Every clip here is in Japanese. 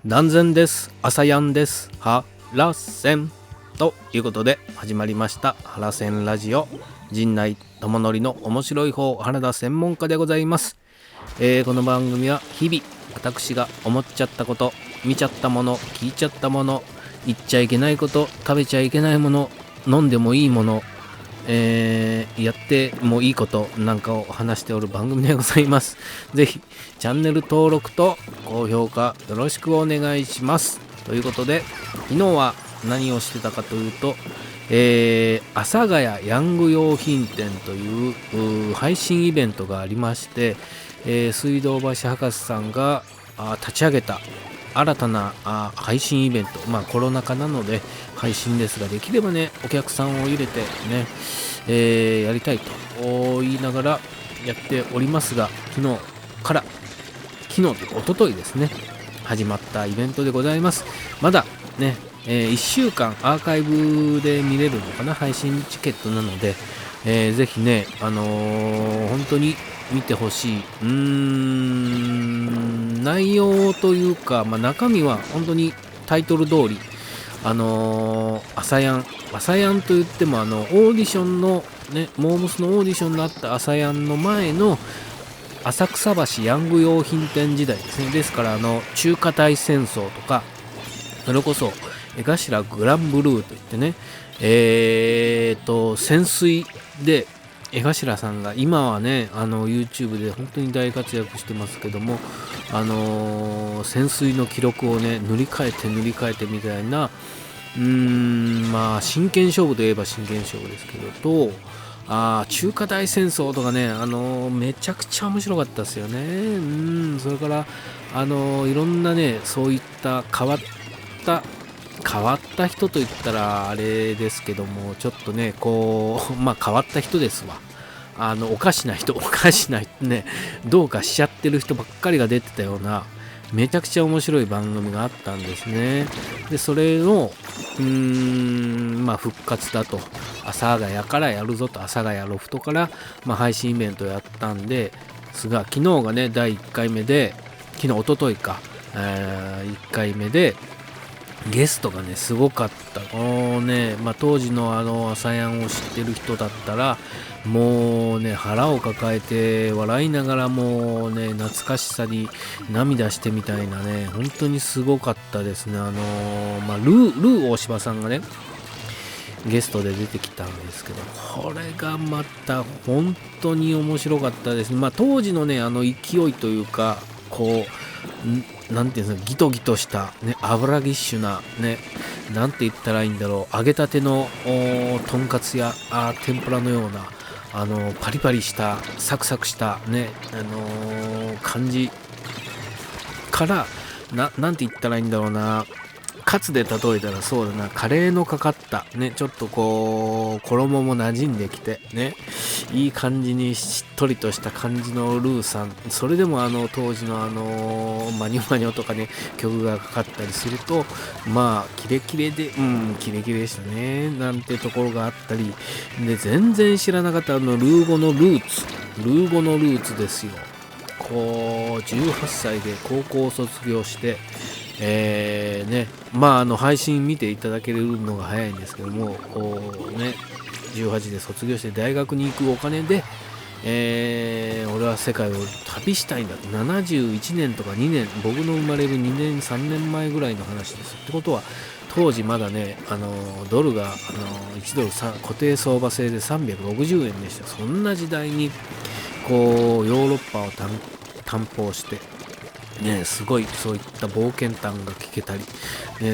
断然です。朝やんです。はらせんということで始まりましたはらせんラジオ、陣内智則の面白い方原田専門家でございます。この番組は日々私が思っちゃったこと、見ちゃったもの、聞いちゃったもの、言っちゃいけないこと、食べちゃいけないもの、飲んでもいいもの、やってもいいことなんかを話しておる番組でございます。ぜひチャンネル登録と高評価よろしくお願いします。ということで昨日は何をしてたかというと、阿佐ヶ谷ヤング用品店という配信イベントがありまして、水道橋博士さんが立ち上げた新たな配信イベント、コロナ禍なので配信ですが、できればねお客さんを入れてね、やりたいと言いながらやっておりますが、昨日というか一昨日ですね始まったイベントでございます。まだね、1週間アーカイブで見れるのかな、配信チケットなので、ぜひね本当に見てほしい。内容というか、中身は本当にタイトル通り朝やんといってもオーディションのね、モームスのオーディションのあった朝やんの前の浅草橋ヤング用品店時代ですね。ですから中華大戦争とか、それこそ江頭グランブルーといってね、潜水で江頭さんが今はねYouTube で本当に大活躍してますけども、潜水の記録をね塗り替えてみたいな、真剣勝負といえば真剣勝負ですけど、と中華大戦争とかねめちゃくちゃ面白かったですよね。それからいろんなねそういった変わった人といったらあれですけども、ちょっとねこう変わった人ですわ。おかしな人ね、どうかしちゃってる人ばっかりが出てたようなめちゃくちゃ面白い番組があったんですね。でそれの復活だと、阿佐ヶ谷からやるぞと、阿佐ヶ谷ロフトから、配信イベントをやったんですが、昨日がね第1回目で、一昨日か、1回目でゲストがねすごかった。当時の朝やんを知ってる人だったらもうね腹を抱えて笑いながら、もうね懐かしさに涙してみたいなね、本当にすごかったですね。ルー大柴さんがねゲストで出てきたんですけど、これがまた本当に面白かったですね。当時のね勢いというか、こうなんていうんですか、ギトギトしたね油ぎっしゅなね、なんて言ったらいいんだろう、揚げたてのとんかつや天ぷらのようなパリパリしたサクサクしたね感じからなんて言ったらいいんだろうな、カツで例えたらそうだな、カレーのかかったね、ちょっとこう衣も馴染んできてね、いい感じにしっとりとした感じのルーさん。それでも当時のマニョマニョとかね曲がかかったりすると、キレキレでキレキレでしたねなんてところがあったりで、全然知らなかったルーゴのルーツですよ。こう18歳で高校を卒業して配信見ていただけるのが早いんですけども、18で卒業して大学に行くお金で、俺は世界を旅したいんだと、71年とか2年、僕の生まれる2年3年前ぐらいの話です。ってことは当時まだねドルが1ドル固定相場制で360円でした。そんな時代にこうヨーロッパを担保してすごいそういった冒険談が聞けたり、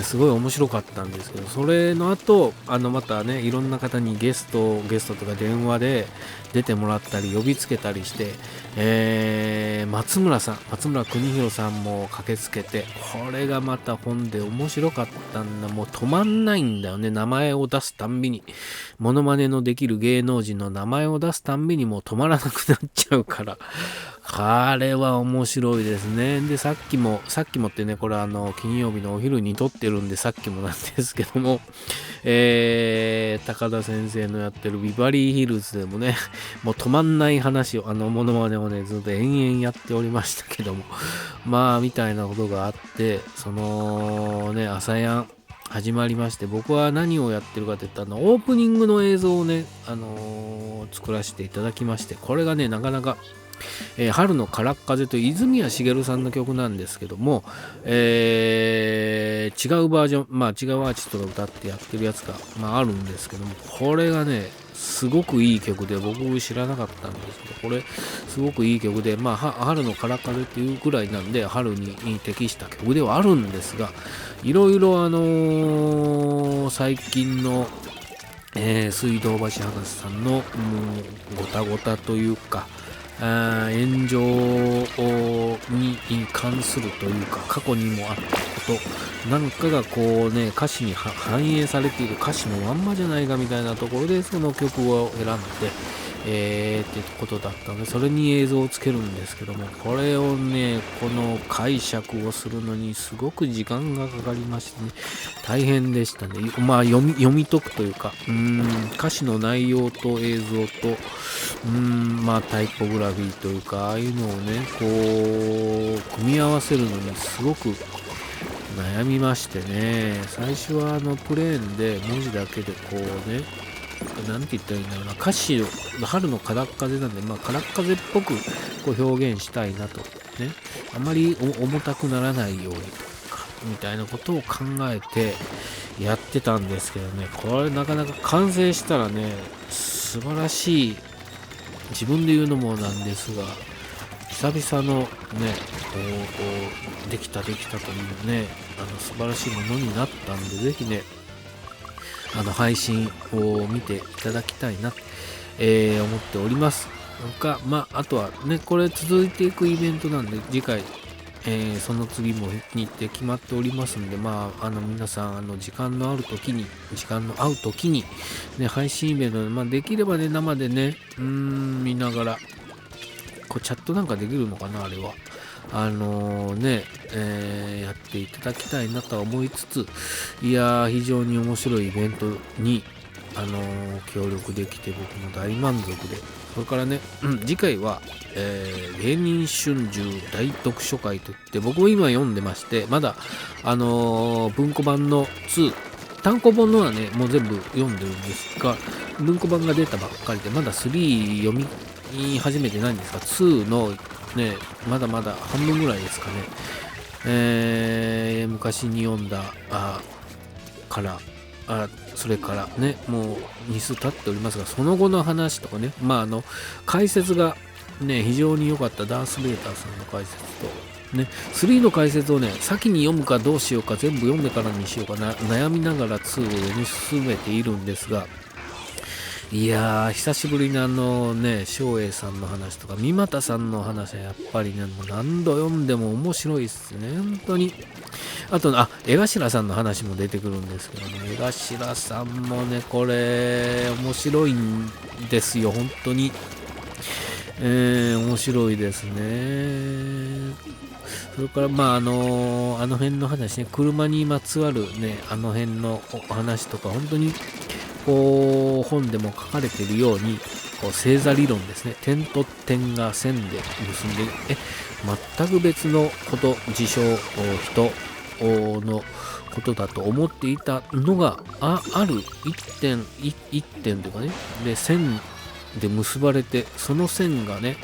すごい面白かったんですけど、それの後またねいろんな方にゲストとか電話で出てもらったり呼びつけたりして、松村邦弘さんも駆けつけて、これがまた本で面白かったんだ。もう止まんないんだよね。名前を出すたんびに、モノマネのできる芸能人の名前を出すたんびにもう止まらなくなっちゃうから、あれは面白いですね。で、さっきもってね、これ金曜日のお昼に撮ってるんで、さっきもなんですけども、高田先生のやってるビバリーヒルズでもね、もう止まんない話を、モノマネをね、ずっと延々やっておりましたけども、まあ、みたいなことがあって、そのね、朝やん、始まりまして、僕は何をやってるかといったら、オープニングの映像をね、作らせていただきまして、これがね、なかなか、春のからっ風という泉谷しげるさんの曲なんですけども、違うバージョン、まあ違うアーティストが歌ってやってるやつが、まあ、あるんですけども、これがね、すごくいい曲で、僕知らなかったんですけど、これすごくいい曲で、まあ春のからっ風っていうくらいなんで、春に適した曲ではあるんですが、いろいろ最近の水道橋博士さんのごたごたというか、炎上に関するというか、過去にもあったことなんかがこうね、歌詞に反映されている、歌詞のまんまじゃないかみたいなところでその曲を選んで、ってことだったので、それに映像をつけるんですけども、これをね、この解釈をするのにすごく時間がかかりましてね、大変でしたね。まあ読み解くというか、歌詞の内容と映像と、まあタイポグラフィーというか、ああいうのをね、こう、組み合わせるのにすごく悩みましてね、最初はプレーンで文字だけでこうね、なんて言ったらいいんだろうな、歌詞を、春のからっ風なんで、まあ、からっ風っぽくこう表現したいなと、ね、あまり重たくならないようにとか、みたいなことを考えてやってたんですけどね、これなかなか完成したらね、素晴らしい、自分で言うのもなんですが、久々のね、できたというね、素晴らしいものになったんで、ぜひね、配信を見ていただきたいな、思っております。まあ、あとはね、これ続いていくイベントなんで、次回、その次も日程決まっておりますんで、まあ、皆さん、時間の合う時に、ね、配信イベントで、まあ、できればね、生でね、見ながら、こう、チャットなんかできるのかな、あれは。やっていただきたいなとは思いつつ、いやー、非常に面白いイベントに、協力できて僕も大満足で、それからね、次回は、芸人春秋大読書会といって、僕も今読んでまして、まだ、文庫版の2、単行本のはね、もう全部読んでるんですが、文庫版が出たばっかりで、まだ3読み始めてないんですが、2のね、まだまだ半分ぐらいですかね。昔に読んだそれからね、もう日数経っておりますが、その後の話とかね、まあ解説がね、非常に良かったダース・ベイターさんの解説と、ね、3の解説をね、先に読むかどうしようか、全部読んでからにしようかな、悩みながら2を読み進めているんですが、いやー、久しぶりに照英さんの話とか、三股さんの話はやっぱりね、もう何度読んでも面白いっすね、本当に。あと、江頭さんの話も出てくるんですけどね、江頭さんもね、これ、面白いんですよ、本当に。面白いですね。それから、まあ、あの辺の話ね、車にまつわるね、あの辺のお話とか、本当に、こう本でも書かれているようにこう星座理論ですね、点と点が線で結んで全く別のこと事象人のことだと思っていたのがある一点というかね、で線で結ばれて、その線がね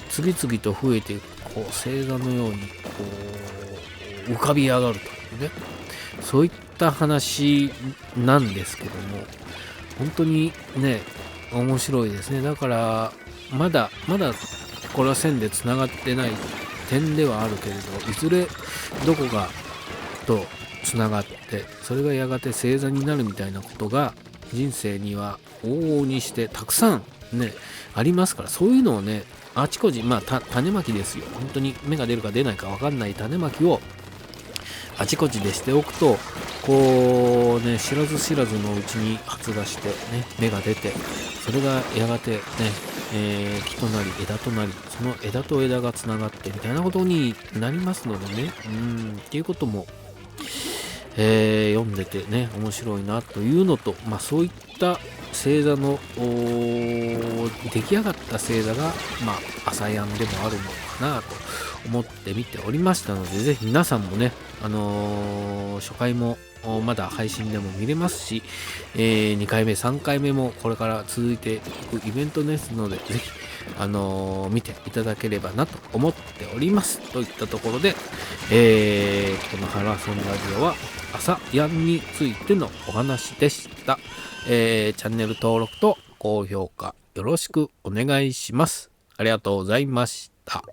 次々と増えていく、こう星座のようにこう浮かび上がるというね、そういった話なんですけども、本当にね、面白いですね。だから、まだこれは線でつながってない点ではあるけれど、いずれどこかとつながって、それがやがて星座になるみたいなことが、人生には往々にしてたくさんね、ありますから、そういうのをね、あちこち、まあ、種まきですよ。本当に芽が出るか出ないか分かんない種まきを、あちこちでしておくと、こうね、知らず知らずのうちに発芽してね、芽が出て、それがやがてね、木となり枝となり、その枝と枝がつながってみたいなことになりますのでね、っていうことも、読んでてね面白いなというのと、そういった星座の出来上がった星座が、朝やんでもあるのかなと思って見ておりましたので、ぜひ皆さんもね、初回もまだ配信でも見れますし、2回目3回目もこれから続いていくイベントですので、ぜひ見ていただければなと思っておりますといったところで、このハラソンラジオは朝やんについてのお話でした。チャンネル登録と高評価よろしくお願いします。ありがとうございました。